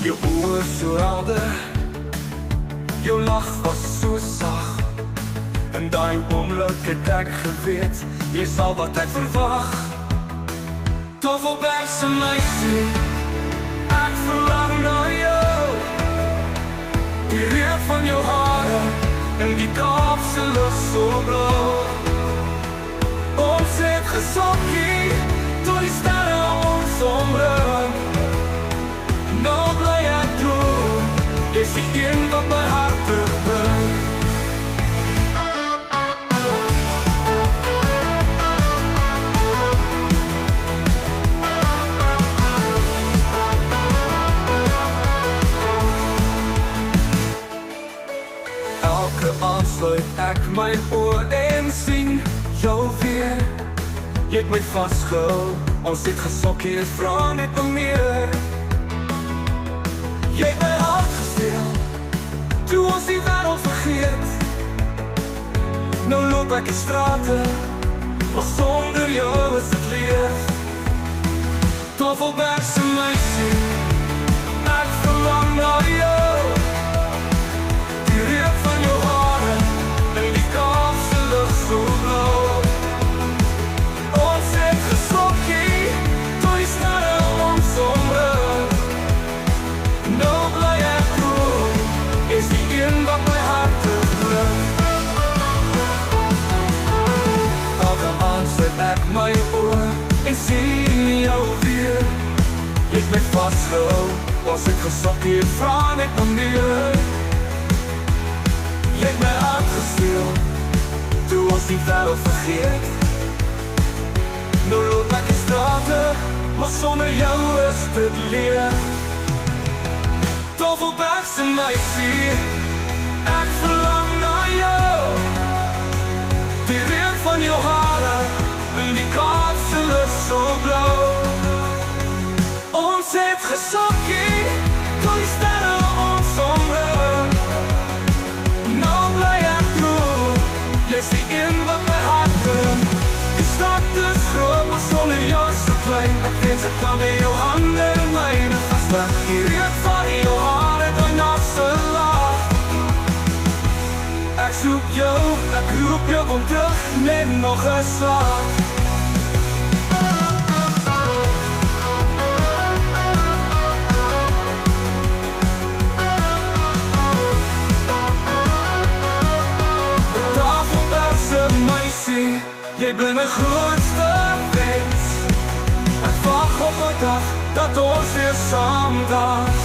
Jou oë so helder, jou lach was so sag. In daai oomblik het ek geweet, jy sal wat ek verwag. Tafelbergse meisie, ek verlang na jou. Die reuk van jou hare, en die Kaapse lug so blauw. Ons het gesokkie, tot die sterre ons omring. Nou bly ek droom, is die een wat my hart terugbring. Elke aand sluit ek my oor en sien jou weer. Jy het my vastgehou, ons het gesokkie, het vra net om meer. Jy het my hart gesteel, toe ons die wêreld vergeet. Nou loop ek die strate, maar sonder jou is het leeg. Tafelbergse meisie, ek verlang na jou. Die reuk van jou hare, en die Kaapse lug so blauw. Ons het gesokkie, tot die sterre ons omring. Nou bly ek droom, is die een wat my hart terugbring. Elke aand sluit ek my oor en sien jou weer. Jy het my vastgehou, ons het gesokkie, het vra net om meer. Jy het my hart gesteel, toe ons die wêreld vergeet. Nou loop ek die strate, maar sonder jou is dit leeg. Tafelbergse meisie, ek verlang na jou. Die reuk van jou hare, en die Kaapse lug so blauw. Ons het gesokkie, tot die sterre ons omring. Nou bly ek droom, jy's die een wat my hart bring. Die stad is groot, maar sonder jou is so klein. Ek wens ek kan by jou hande en myne vastleg. Die reuk van jou hare, dan nasse laag. Ek soek jou, ek roep jou om terug, net nog 'n slag. Tafelbergse meisie, jy bly my grootste wens. Ek wag op 'n dag, dat ons weer saam daar.